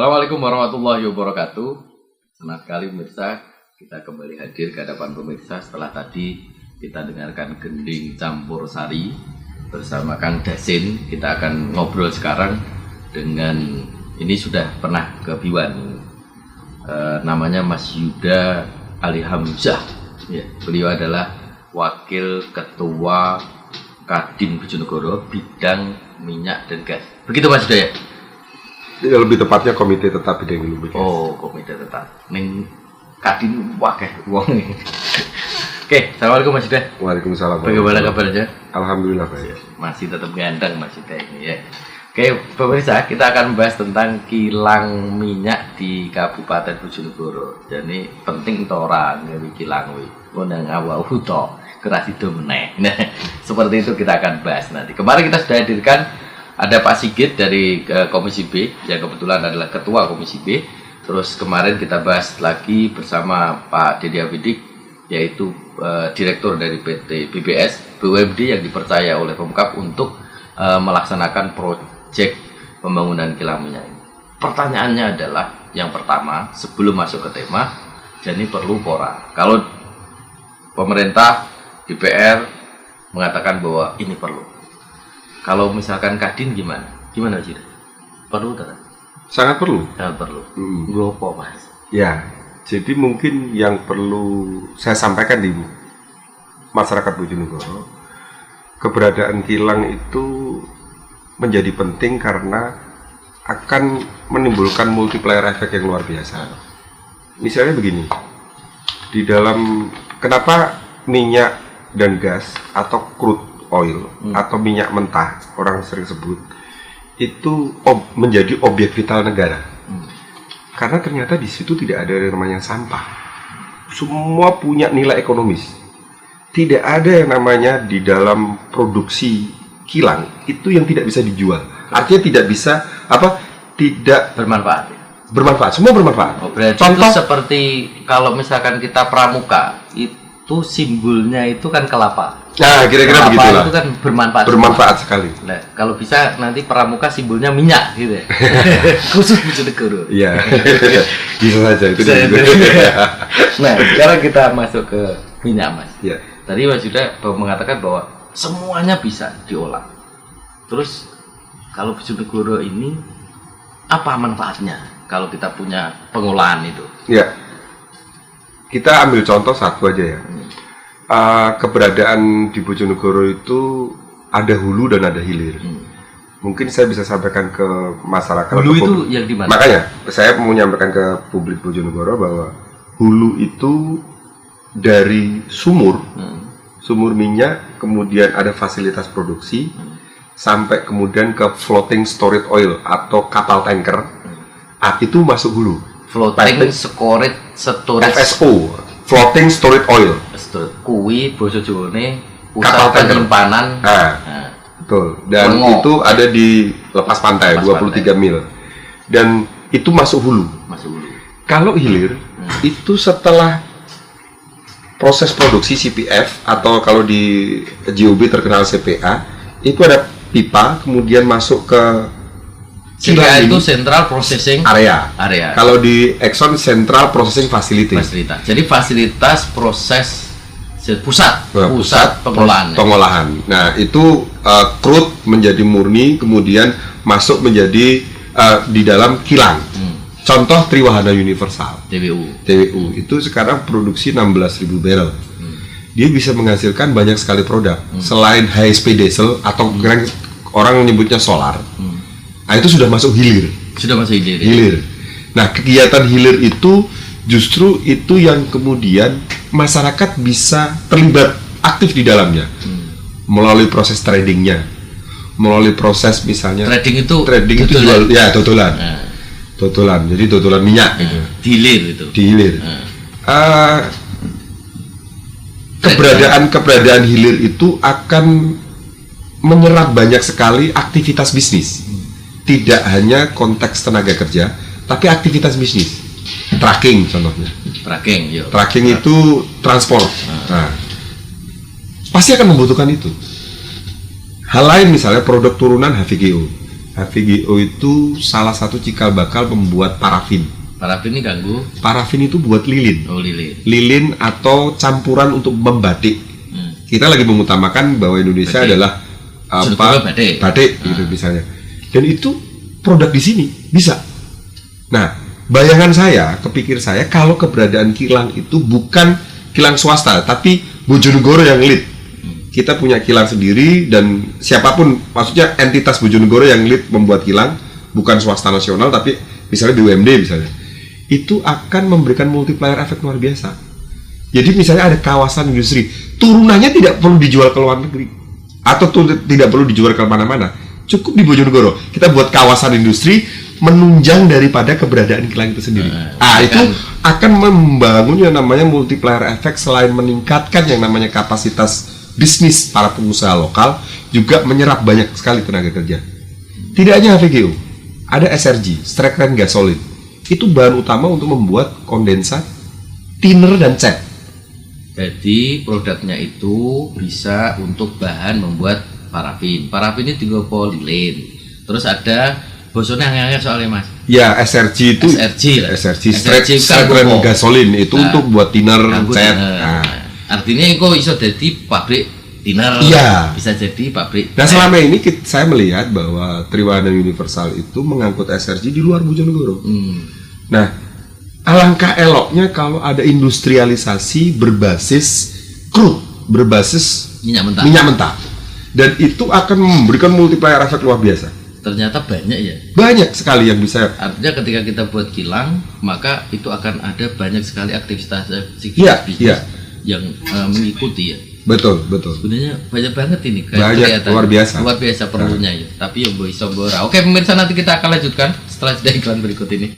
Assalamualaikum warahmatullahi wabarakatuh. Senang sekali pemirsa, kita kembali hadir ke hadapan pemirsa setelah tadi kita dengarkan gending campur sari bersama Kang Dasin. Kita akan ngobrol sekarang dengan, ini sudah pernah ke Biwan, namanya Mas Yuda Ali Hamzah. Ya, beliau adalah Wakil Ketua Kadin Bojonegoro bidang minyak dan gas. Begitu Mas Yuda ya? Ya, lebih tepatnya komite tetap bidang minyak gas. Oh, komite tetap. Ning Kadin wakeh wong. Oke, assalamualaikum Mas Yuda. Waalaikumsalam. Bagaimana kabarnya? Alhamdulillah baik. Masih tetap ganteng Mas Yuda ini ya. Oke, pemirsa, kita akan membahas tentang kilang minyak di Kabupaten Bojonegoro. Jadi penting to ora ngewi kilang kuwi. Nang awak uto keras itu meneh. Nah, seperti itu kita akan bahas nanti. Kemarin kita sudah hadirkan ada Pak Sigit dari Komisi B, yang kebetulan adalah Ketua Komisi B. Terus kemarin kita bahas lagi bersama Pak Dedi Abidik, yaitu Direktur dari PT BBS, BUMD yang dipercaya oleh Pemkab untuk melaksanakan proyek pembangunan kilang minyak ini. Pertanyaannya adalah, yang pertama, sebelum masuk ke tema, jadi perlu pora. Kalau pemerintah, DPR mengatakan bahwa ini perlu. Kalau misalkan Kadin gimana? Gimana sih? Perlu kan? Sangat perlu. Sangat perlu. Gopo Mas. Ya, jadi mungkin yang perlu saya sampaikan di masyarakat Bojonegoro, keberadaan kilang itu menjadi penting karena akan menimbulkan multiplier efek yang luar biasa. Misalnya begini, di dalam kenapa minyak dan gas atau crude oil atau minyak mentah orang sering sebut itu menjadi objek vital negara, karena ternyata di situ tidak ada yang namanya sampah. Semua punya nilai ekonomis. Tidak ada yang namanya di dalam produksi kilang itu yang tidak bisa dijual. Artinya tidak bisa tidak bermanfaat. Semua bermanfaat. Berarti contoh itu seperti kalau misalkan kita pramuka, itu simbolnya itu kan kelapa. Nah, kira-kira begitulah. Itu kan bermanfaat. Bermanfaat sekali. Nah, kalau bisa nanti pramuka simbolnya minyak gitu ya. Khusus Bojonegoro. Iya. Bisa saja itu. Nah, sekarang kita masuk ke minyak, Mas. Iya. Tadi Mas Yuda mengatakan bahwa semuanya bisa diolah. Terus kalau Bojonegoro ini apa manfaatnya kalau kita punya pengolahan itu? Iya. Kita ambil contoh satu aja ya. Keberadaan di Bojonegoro itu ada hulu dan ada hilir. Mungkin saya bisa sampaikan ke masyarakat. Hulu itu yang di mana? Makanya saya mau menyampaikan ke publik Bojonegoro bahwa hulu itu dari sumur minyak, kemudian ada fasilitas produksi, sampai kemudian ke floating storage oil atau kapal tanker, itu masuk hulu. Floating storage FSO, floating storage oil. Kuwi basa Jawane pusat penyimpanan. Nah, betul. Dan itu ada di lepas pantai 23 mil. Dan itu masuk hulu. Kalau hilir itu setelah proses produksi CPF atau kalau di GOB terkenal CPA, itu ada pipa kemudian masuk ke CPA itu Central Processing Area. Kalau di Exxon Central Processing Facility. Jadi fasilitas proses pusat pengolahan. Nah, itu crude menjadi murni kemudian masuk menjadi di dalam kilang. Contoh Triwahana Universal, TWU itu sekarang produksi 16.000 barrel. Dia bisa menghasilkan banyak sekali produk. Selain high speed diesel atau orang menyebutnya solar, nah itu sudah masuk hilir. Hilir. Nah, kegiatan hilir itu justru itu yang kemudian masyarakat bisa terlibat aktif di dalamnya melalui proses tradingnya, melalui proses misalnya trading itu jual ya totolan, jadi totolan minyak gitu. Dihilir. Keberadaan hilir itu akan menyerap banyak sekali aktivitas bisnis, tidak hanya konteks tenaga kerja, tapi aktivitas bisnis. Tracking contohnya. Tracking itu transport. Nah, pasti akan membutuhkan itu. Hal lain misalnya produk turunan HVGO. HVGO itu salah satu cikal bakal pembuat parafin. Parafin ini ganggu. Parafin itu buat lilin. Oh, lilin. Lilin atau campuran untuk membatik. Kita lagi mengutamakan bahwa Indonesia Batik. adalah batik gitu misalnya. Dan itu produk di sini bisa. Nah, bayangan saya, kepikir saya kalau keberadaan kilang itu bukan kilang swasta, tapi Bojonegoro yang lead. Kita punya kilang sendiri dan siapapun, maksudnya entitas Bojonegoro yang lead membuat kilang, bukan swasta nasional tapi misalnya BUMD misalnya. Itu akan memberikan multiplier efek luar biasa. Jadi misalnya ada kawasan industri, turunannya tidak perlu dijual ke luar negeri atau tidak perlu dijual ke mana-mana, cukup di Bojonegoro. Kita buat kawasan industri menunjang daripada keberadaan kilang itu sendiri. Itu akan membangun yang namanya multiplier efek, selain meningkatkan yang namanya kapasitas bisnis para pengusaha lokal, juga menyerap banyak sekali tenaga kerja. Tidak hanya HVGO, ada SRG, straight run gasoline. Itu bahan utama untuk membuat kondensat, thinner dan cat. Jadi produknya itu bisa untuk bahan membuat parafin. Parafin ini juga polilin. Terus ada bosonnya yang soalnya Mas. Ya, SRG itu SRG straight run gasoline itu untuk buat thinner, cat. Artinya itu bisa jadi pabrik thinner. Iya. Bisa jadi pabrik. Nah, selama ini saya melihat bahwa Triwana Universal itu mengangkut SRG di luar Bojonegoro. Nah, alangkah eloknya kalau ada industrialisasi berbasis crude, berbasis minyak mentah. Dan itu akan memberikan multiplier efek luar biasa. Ternyata banyak ya. Banyak sekali yang bisa. Artinya ketika kita buat kilang, maka itu akan ada banyak sekali aktivitas bisnis yang mengikuti ya. Betul. Sebenarnya banyak banget ini. Banyak, luar biasa perlunya ya. Tapi yang bisa bora. Oke pemirsa, nanti kita akan lanjutkan setelah jeda iklan berikut ini.